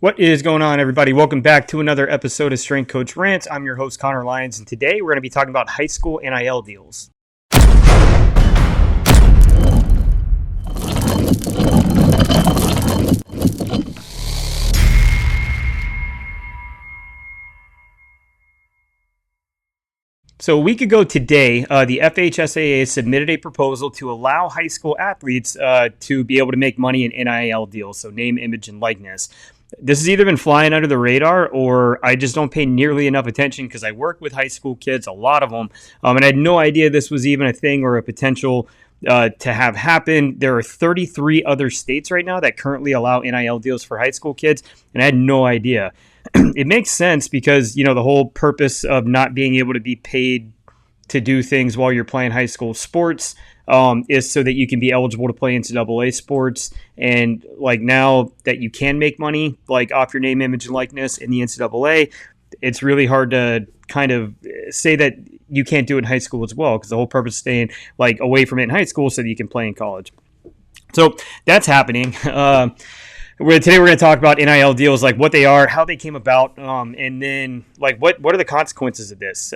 What is going on, everybody? Welcome back to another episode of Strength Coach Rants. I'm your host, Connor Lyons, and today we're going to be talking about high school NIL deals. So a week ago today, the FHSAA submitted a proposal to allow high school athletes to be able to make money in NIL deals, so name, image, and likeness. This has either been flying under the radar or I just don't pay nearly enough attention because I work with high school kids, a lot of them, and I had no idea this was even a thing or a potential to have happen. There are 33 other states right now that currently allow NIL deals for high school kids, and I had no idea. It makes sense because, the whole purpose of not being able to be paid to do things while you're playing high school sports is so that you can be eligible to play NCAA sports. And like now that you can make money like off your name, image, and likeness in the NCAA, it's really hard to kind of say that you can't do it in high school as well, because the whole purpose is staying like away from it in high school so that you can play in college. So that's happening. Today we're going to talk about NIL deals, like what they are, how they came about, and then like what are the consequences of this?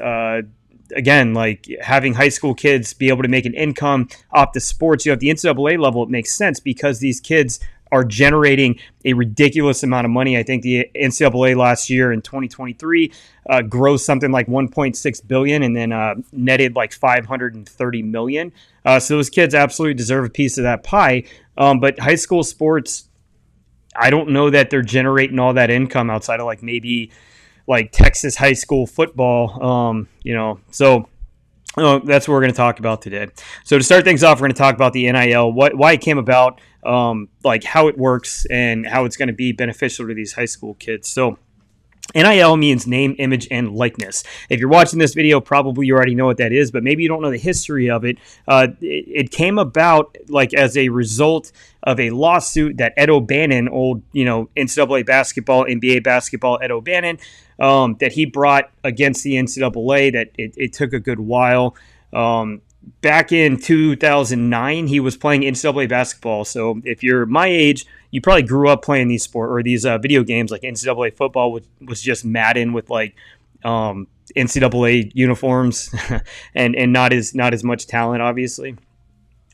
Again, like having high school kids be able to make an income off the sports. At the NCAA level, it makes sense because these kids are generating a ridiculous amount of money. I think the NCAA last year in 2023 grossed something like $1.6 billion and then netted like $530 million. So those kids absolutely deserve a piece of that pie. But high school sports, I don't know that they're generating all that income outside of like maybe like Texas high school football, so that's what we're going to talk about today. So to start things off, we're going to talk about the NIL, why it came about, like how it works and how it's going to be beneficial to these high school kids. So NIL means name, image, and likeness. If you're watching this video, probably you already know what that is, but maybe you don't know the history of it. It came about like as a result of a lawsuit that Ed O'Bannon, old NCAA basketball, NBA basketball Ed O'Bannon, that he brought against the NCAA. That it took a good while. Back in 2009, he was playing NCAA basketball. So if you're my age, you probably grew up playing these video games like NCAA football was just Madden with like NCAA uniforms and not as much talent, obviously.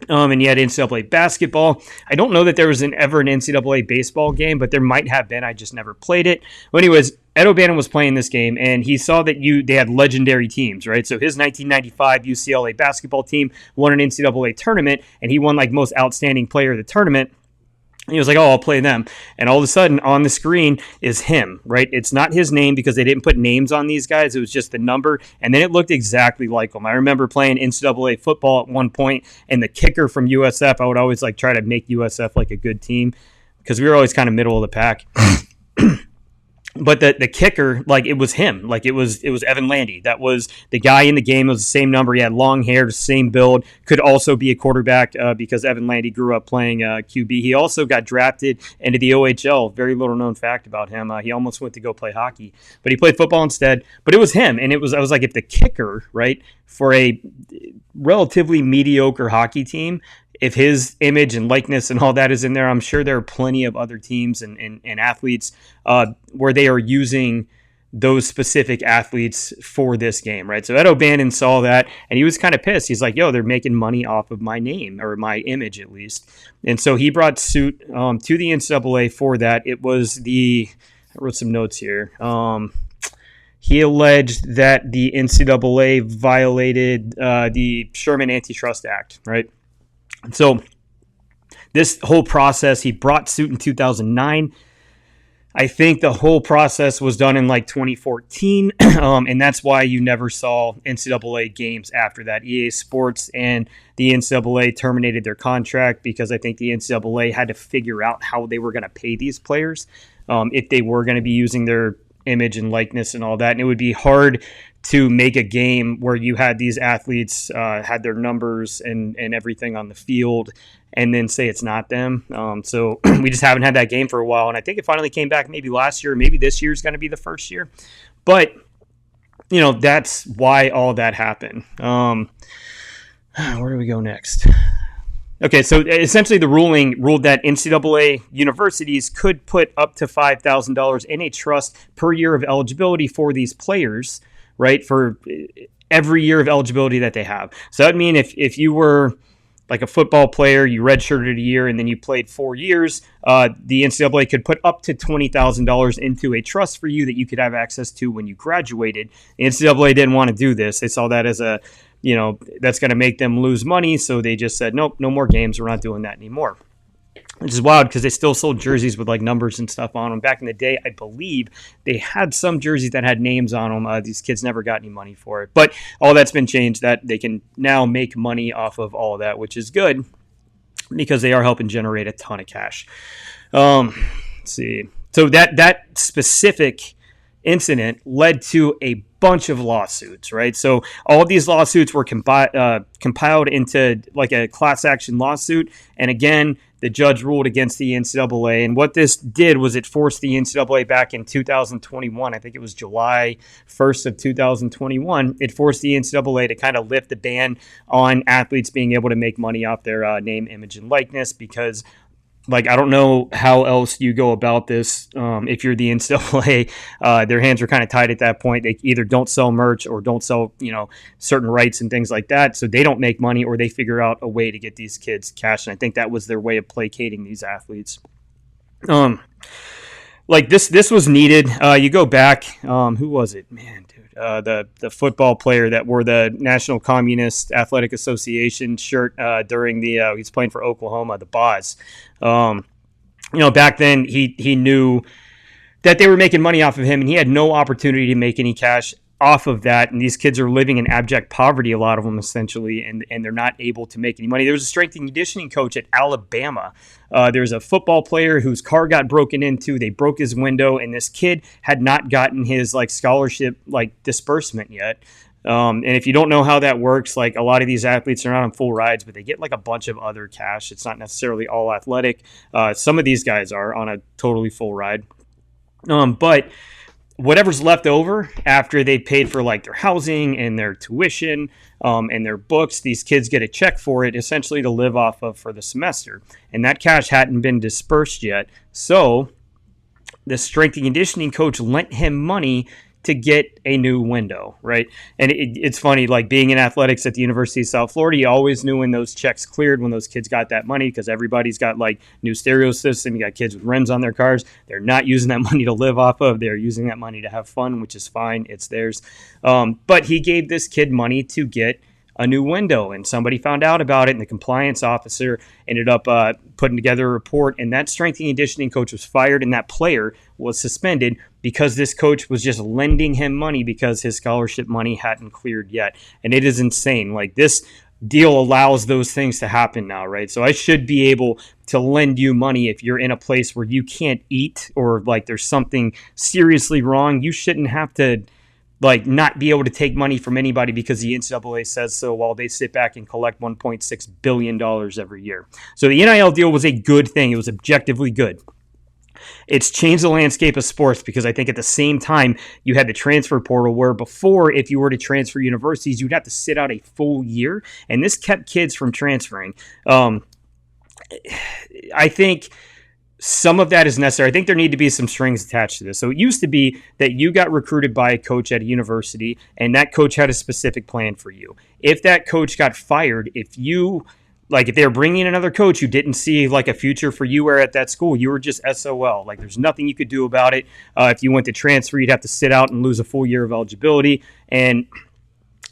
And you had NCAA basketball. I don't know that there was ever an NCAA baseball game, but there might have been. I just never played it. Well, anyways, Ed O'Bannon was playing this game, and he saw that they had legendary teams, right? So his 1995 UCLA basketball team won an NCAA tournament, and he won like most outstanding player of the tournament. He was like, oh, I'll play them. And all of a sudden on the screen is him, right? It's not his name because they didn't put names on these guys. It was just the number. And then it looked exactly like him. I remember playing NCAA football at one point, and the kicker from USF, I would always like try to make USF like a good team because we were always kind of middle of the pack. But the kicker, like it was him, like it was Evan Landy. That was the guy in the game. It was the same number. He had long hair, the same build. Could also be a quarterback because Evan Landy grew up playing QB. He also got drafted into the OHL. Very little known fact about him. He almost went to go play hockey, but he played football instead. But it was him, and I was like, if the kicker, right, for a relatively mediocre hockey team, if his image and likeness and all that is in there, I'm sure there are plenty of other teams and athletes where they are using those specific athletes for this game, right? So Ed O'Bannon saw that, and he was kind of pissed. He's like, yo, they're making money off of my name, or my image at least. And so he brought suit to the NCAA for that. It was I wrote some notes here. He alleged that the NCAA violated the Sherman Antitrust Act, right? So this whole process, he brought suit in 2009. I think the whole process was done in like 2014, and that's why you never saw NCAA games after that. EA Sports and the NCAA terminated their contract because I think the NCAA had to figure out how they were going to pay these players if they were going to be using their image and likeness and all that. And it would be hard to make a game where you had these athletes had their numbers and everything on the field and then say it's not them. So we just haven't had that game for a while. And I think it finally came back maybe last year, maybe this year is going to be the first year. But, that's why all that happened. Where do we go next? Okay, so essentially the ruling ruled that NCAA universities could put up to $5,000 in a trust per year of eligibility for these players, right? For every year of eligibility that they have. So that would mean if you were like a football player, you redshirted a year and then you played 4 years, the NCAA could put up to $20,000 into a trust for you that you could have access to when you graduated. The NCAA didn't want to do this. They saw that as that's going to make them lose money. So they just said, nope, no more games. We're not doing that anymore. Which is wild because they still sold jerseys with like numbers and stuff on them. Back in the day, I believe they had some jerseys that had names on them. These kids never got any money for it. But all that's been changed. That they can now make money off of all of that, which is good because they are helping generate a ton of cash. Let's see. So that specific incident led to a bunch of lawsuits, right? So all of these lawsuits were compiled into like a class action lawsuit. And again, the judge ruled against the NCAA. And what this did was it forced the NCAA back in 2021. I think it was July 1st of 2021. It forced the NCAA to kind of lift the ban on athletes being able to make money off their name, image, and likeness because like, I don't know how else you go about this. If you're the NCAA, their hands are kind of tied at that point. They either don't sell merch or don't sell, certain rights and things like that. So they don't make money or they figure out a way to get these kids cash. And I think that was their way of placating these athletes. Like this was needed. You go back, who was it? Man, dude. The football player that wore the National Communist Athletic Association shirt during the he's playing for Oklahoma, the Boz. Back then he knew that they were making money off of him, and he had no opportunity to make any cash off of that. And these kids are living in abject poverty, a lot of them essentially, and they're not able to make any money. There was a strength and conditioning coach at Alabama. There's a football player whose car got broken into. They broke his window, and this kid had not gotten his scholarship disbursement yet. And if you don't know how that works, a lot of these athletes are not on full rides, but they get a bunch of other cash. It's not necessarily all athletic. Some of these guys are on a totally full ride. But whatever's left over after they paid for their housing and their tuition and their books, these kids get a check for it essentially to live off of for the semester. And that cash hadn't been dispersed yet. So the strength and conditioning coach lent him money to get a new window, right? And it's funny, being in athletics at the University of South Florida, you always knew when those checks cleared, when those kids got that money, because everybody's got new stereo system. You got kids with rims on their cars. They're not using that money to live off of. They're using that money to have fun, which is fine. It's theirs. But he gave this kid money to get a new window, and somebody found out about it, and the compliance officer ended up putting together a report, and that strength and conditioning coach was fired, and that player was suspended because this coach was just lending him money because his scholarship money hadn't cleared yet. And it is insane. This deal allows those things to happen now, right? So I should be able to lend you money if you're in a place where you can't eat or there's something seriously wrong. You shouldn't have to not be able to take money from anybody because the NCAA says so while they sit back and collect $1.6 billion every year. So the NIL deal was a good thing. It was objectively good. It's changed the landscape of sports because I think at the same time you had the transfer portal where before, if you were to transfer universities, you'd have to sit out a full year. And this kept kids from transferring. I think some of that is necessary. I think there need to be some strings attached to this. So it used to be that you got recruited by a coach at a university and that coach had a specific plan for you. If that coach got fired, if they were bringing in another coach who didn't see a future for you or at that school, you were just SOL. There's nothing you could do about it. If you went to transfer, you'd have to sit out and lose a full year of eligibility. And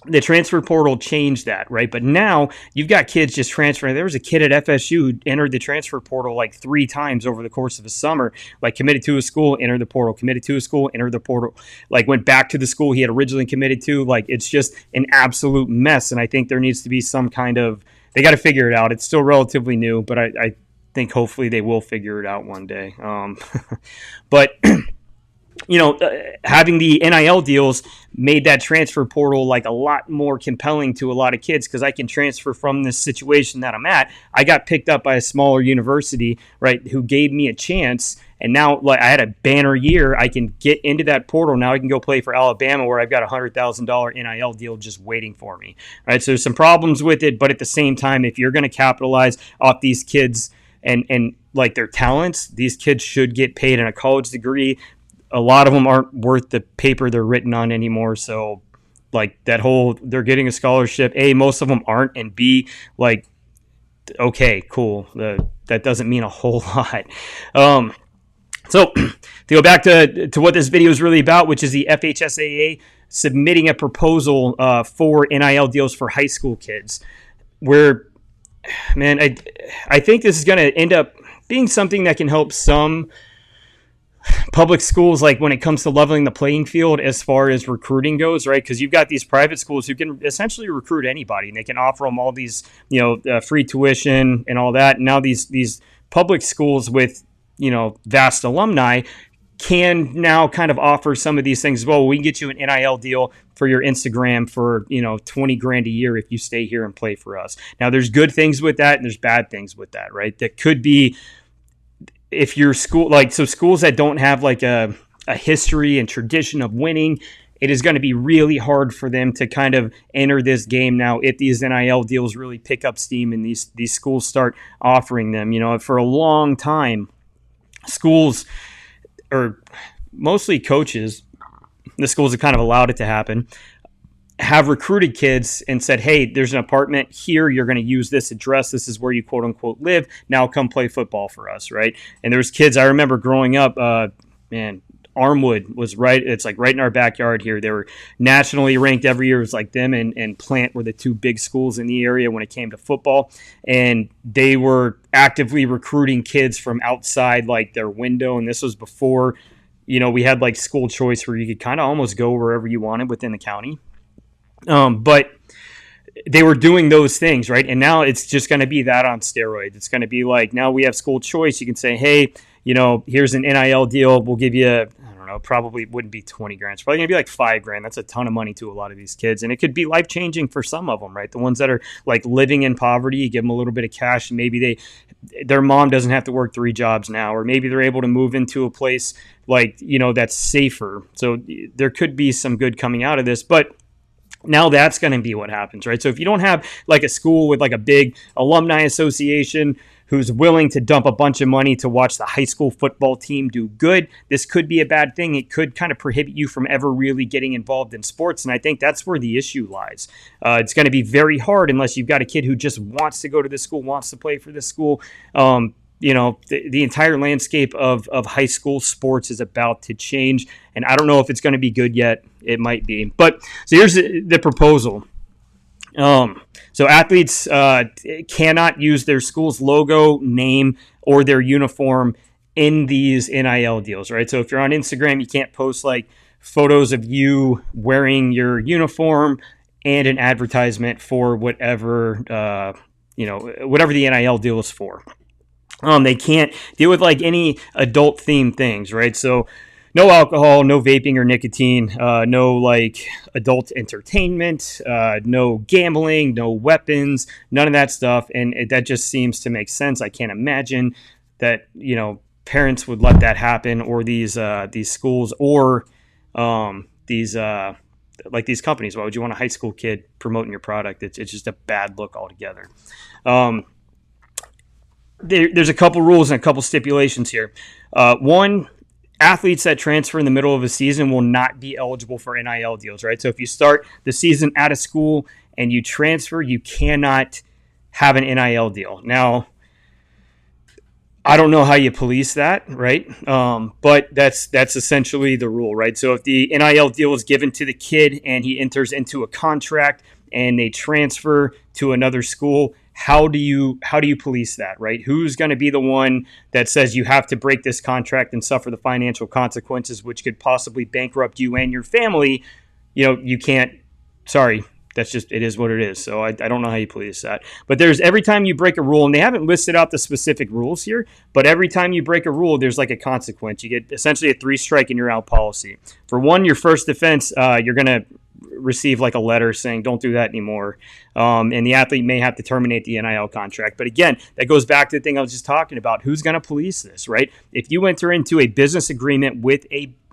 the transfer portal changed that, right? But now you've got kids just transferring. There was a kid at FSU who entered the transfer portal 3 times over the course of a summer, committed to a school, entered the portal, committed to a school, entered the portal, went back to the school he had originally committed to. It's just an absolute mess. And I think there needs to be some kind of, they got to figure it out. It's still relatively new, but I think hopefully they will figure it out one day. But having the NIL deals made that transfer portal like a lot more compelling to a lot of kids, because I can transfer from this situation that I'm at. I got picked up by a smaller university, right, who gave me a chance. And now, like, I had a banner year. I can get into that portal. Now I can go play for Alabama, where I've got a $100,000 NIL deal just waiting for me. Right. So there's some problems with it, but at the same time, if you're going to capitalize off these kids and like their talents, these kids should get paid in a college degree. A lot of them aren't worth the paper they're written on anymore. So, like, that whole they're getting a scholarship, A, most of them aren't, and B, like, okay, cool. That doesn't mean a whole lot. So to go back to what this video is really about, which is the FHSAA submitting a proposal for NIL deals for high school kids, where, man, I think this is going to end up being something that can help some public schools, like when it comes to leveling the playing field as far as recruiting goes, right? Because you've got these private schools who can essentially recruit anybody, and they can offer them all these, free tuition and all that. And now these public schools with, vast alumni can now kind of offer some of these things as well. We can get you an NIL deal for your Instagram for, $20,000 a year if you stay here and play for us. Now, there's good things with that and there's bad things with that, right? That could be, if your school, so schools that don't have like a history and tradition of winning, it is going to be really hard for them to kind of enter this game now if these NIL deals really pick up steam and these schools start offering them. For a long time, schools, or mostly coaches, the schools have kind of allowed it to happen, have recruited kids and said, hey, there's an apartment here. You're going to use this address. This is where you quote unquote live. Now come play football for us. Right. And there's kids, I remember growing up, Armwood was right. It's like right in our backyard here. They were nationally ranked every year. It was like them and Plant were the two big schools in the area when it came to football. And they were actively recruiting kids from outside like their window. And this was before, we had like school choice where you could kind of almost go wherever you wanted within the county. But they were doing those things, right? And now it's just going to be that on steroids. It's going to be like, now we have school choice. You can say, hey, here's an NIL deal. We'll give you, I don't know, probably wouldn't be 20 grand. It's probably going to be like $5,000. That's a ton of money to a lot of these kids. And it could be life-changing for some of them, right? The ones that are like living in poverty, you give them a little bit of cash, and maybe their mom doesn't have to work 3 jobs now, or maybe they're able to move into a place like, that's safer. So there could be some good coming out of this, but now that's going to be what happens, right? So if you don't have like a school with like a big alumni association who's willing to dump a bunch of money to watch the high school football team do good, this could be a bad thing. It could kind of prohibit you from ever really getting involved in sports. And I think that's where the issue lies. It's going to be very hard unless you've got a kid who just wants to go to this school, wants to play for this school. The entire landscape of high school sports is about to change. And I don't know if it's going to be good yet. It might be. But so here's the proposal. So athletes cannot use their school's logo, name, or their uniform in these NIL deals, right? So if you're on Instagram, you can't post like photos of you wearing your uniform and an advertisement for whatever, whatever the NIL deal is for. They can't deal with like any adult themed things, right? So no alcohol, no vaping or nicotine, no like adult entertainment, no gambling, no weapons, none of that stuff. And that just seems to make sense. I can't imagine that, parents would let that happen, or these schools, or these companies. Why would you want a high school kid promoting your product? It's just a bad look altogether. There's a couple rules and a couple stipulations here. One, athletes that transfer in the middle of a season will not be eligible for NIL deals, right? So if you start the season at a school and you transfer, you cannot have an NIL deal. Now, I don't know how you police that, right? But that's essentially the rule, right? So if the NIL deal is given to the kid and he enters into a contract and they transfer to another school, how do you police that, right? Who's going to be the one that says you have to break this contract and suffer the financial consequences, which could possibly bankrupt you and your family? You can't. Sorry, That's just, it is what it is. So I don't know how you police that. But there's, every time you break a rule, and they haven't listed out the specific rules here, but every time you break a rule, there's like a consequence. You get essentially a 3-strike and you're out policy. For one, your first offense, you're going to receive like a letter saying don't do that anymore. And the athlete may have to terminate the NIL contract. But again, that goes back to the thing I was just talking about. Who's going to police this, right? If you enter into a business agreement with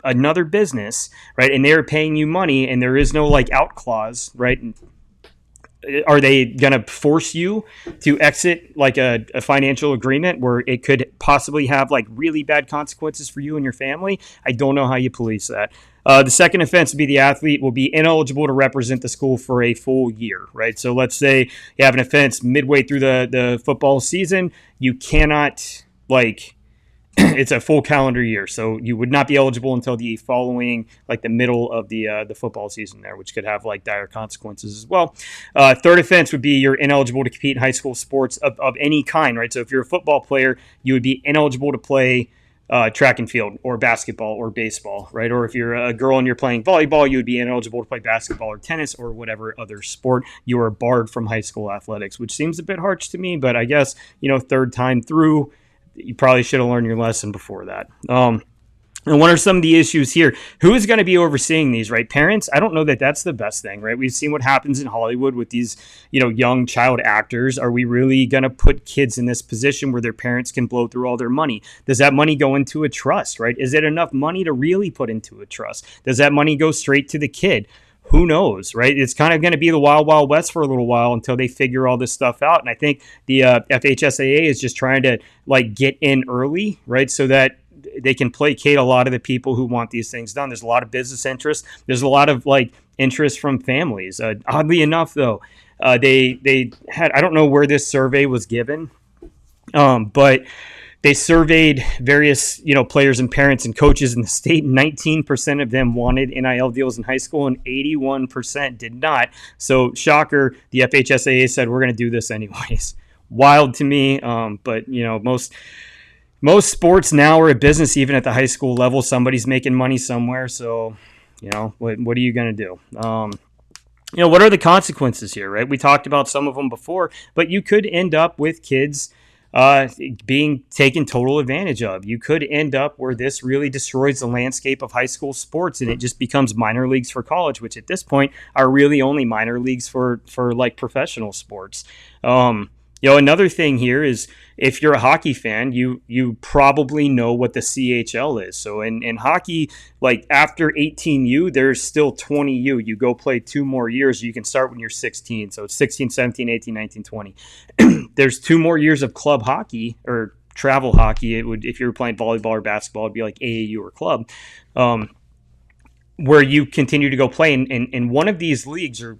another business, right, and they're paying you money and there is no like out clause, right? Are they going to force you to exit like a financial agreement where it could possibly have like really bad consequences for you and your family? I don't know how you police that. The second offense would be the athlete will be ineligible to represent the school for a full year, right? So let's say you have an offense midway through the football season. You cannot, like, it's a full calendar year, so you would not be eligible until the following, like the middle of the football season there, which could have like dire consequences as well. Third offense would be you're ineligible to compete in high school sports of any kind, right? So if you're a football player, you would be ineligible to play track and field or basketball or baseball, right? Or if you're a girl and you're playing volleyball, you would be ineligible to play basketball or tennis or whatever other sport. You are barred from high school athletics, which seems a bit harsh to me, but I guess, third time through, you probably should have learned your lesson before that. And what are some of the issues here? Who is going to be overseeing these, right? Parents? I don't know that that's the best thing, right? We've seen what happens in Hollywood with these, young child actors. Are we really going to put kids in this position where their parents can blow through all their money? Does that money go into a trust, right? Is it enough money to really put into a trust? Does that money go straight to the kid? Who knows, right? It's kind of going to be the wild, wild west for a little while until they figure all this stuff out. And I think the FHSAA is just trying to like get in early, right? So that they can placate a lot of the people who want these things done. There's a lot of business interest. There's a lot of like interest from families. Oddly enough, though, they had, I don't know where this survey was given, but they surveyed various, players and parents and coaches in the state. 19% of them wanted NIL deals in high school and 81% did not. So shocker, the FHSAA said, we're going to do this anyways. Wild to me. But most sports now are a business, even at the high school level. Somebody's making money somewhere. So, what are you going to do? What are the consequences here, right? We talked about some of them before, but you could end up with kids being taken total advantage of. You could end up where this really destroys the landscape of high school sports and it just becomes minor leagues for college, which at this point are really only minor leagues for like professional sports. Another thing here is if you're a hockey fan, you probably know what the CHL is. So in hockey, like after 18U, there's still 20U. You go play 2 more years. You can start when you're 16. So it's 16, 17, 18, 19, 20. There's 2 more years of club hockey or travel hockey. It would, if you were playing volleyball or basketball, it'd be like AAU or club, where you continue to go play in one of these leagues, or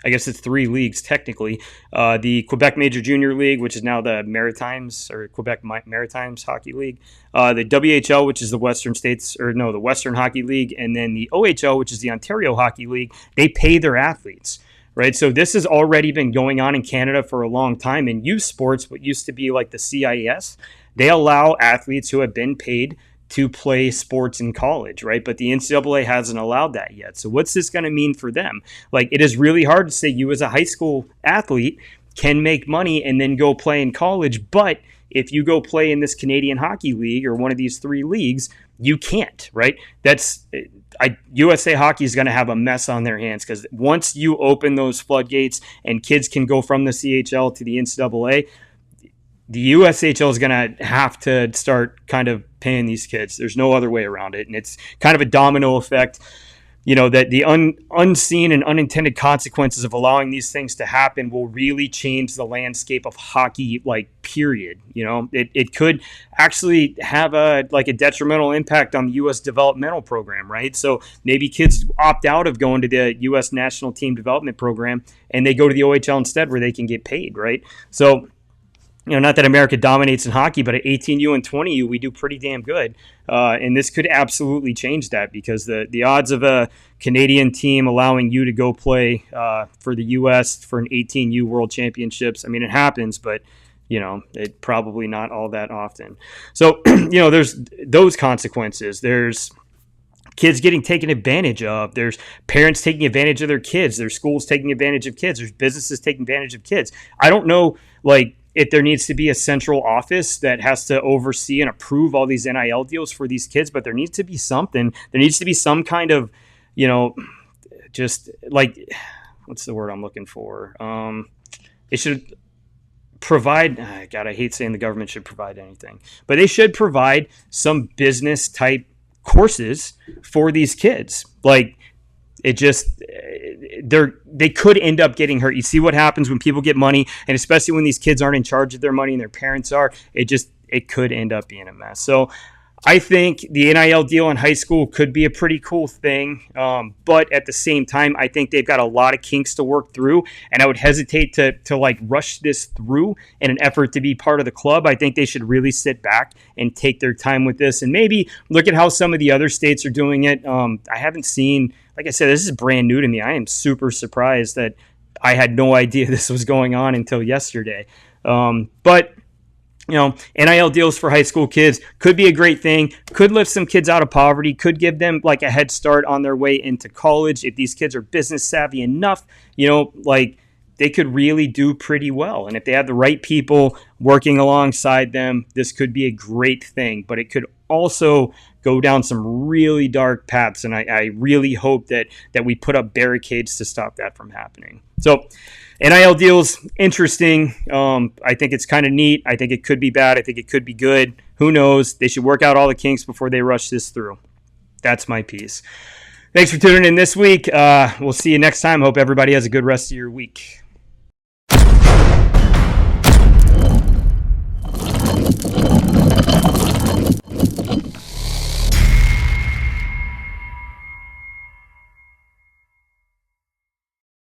I guess it's 3 leagues technically. The Quebec Major Junior League, which is now the Maritimes or Quebec Maritimes Hockey League. The WHL, which is the the Western Hockey League. And then the OHL, which is the Ontario Hockey League. They pay their athletes, right? So this has already been going on in Canada for a long time. In youth sports, what used to be like the CIS, they allow athletes who have been paid to play sports in college, right? But the NCAA hasn't allowed that yet. So what's this going to mean for them? Like, it is really hard to say you as a high school athlete can make money and then go play in college. But if you go play in this Canadian Hockey League or one of these 3 leagues, you can't, right? USA Hockey is going to have a mess on their hands, because once you open those floodgates and kids can go from the CHL to the NCAA, the USHL is going to have to start kind of paying these kids. There's no other way around it. And it's kind of a domino effect, that the unseen and unintended consequences of allowing these things to happen will really change the landscape of hockey, like, period. It could actually have a detrimental impact on the U.S. developmental program, right? So maybe kids opt out of going to the U.S. national team development program and they go to the OHL instead, where they can get paid, right? So, not that America dominates in hockey, but at 18U and 20U, we do pretty damn good. And this could absolutely change that, because the odds of a Canadian team allowing you to go play for the U.S. for an 18U World Championships, I mean, it happens, but, it probably not all that often. So, there's those consequences. There's kids getting taken advantage of. There's parents taking advantage of their kids. There's schools taking advantage of kids. There's businesses taking advantage of kids. I don't know, like, if there needs to be a central office that has to oversee and approve all these NIL deals for these kids, but there needs to be something. There needs to be some kind of, just like, what's the word I'm looking for? It should provide, God, I hate saying the government should provide anything, but they should provide some business type courses for these kids. Like, it just, they could end up getting hurt. You see what happens when people get money, and especially when these kids aren't in charge of their money and their parents are, it could end up being a mess. So I think the NIL deal in high school could be a pretty cool thing. But at the same time, I think they've got a lot of kinks to work through, and I would hesitate to like rush this through in an effort to be part of the club. I think they should really sit back and take their time with this and maybe look at how some of the other states are doing it. I haven't seen, like I said, this is brand new to me. I am super surprised that I had no idea this was going on until yesterday. But NIL deals for high school kids could be a great thing, could lift some kids out of poverty, could give them like a head start on their way into college. If these kids are business savvy enough, like, they could really do pretty well. And if they have the right people working alongside them, this could be a great thing, but it could also go down some really dark paths. And I really hope that we put up barricades to stop that from happening. So NIL deals, interesting. I think it's kind of neat. I think it could be bad. I think it could be good. Who knows? They should work out all the kinks before they rush this through. That's my piece. Thanks for tuning in this week. We'll see you next time. Hope everybody has a good rest of your week.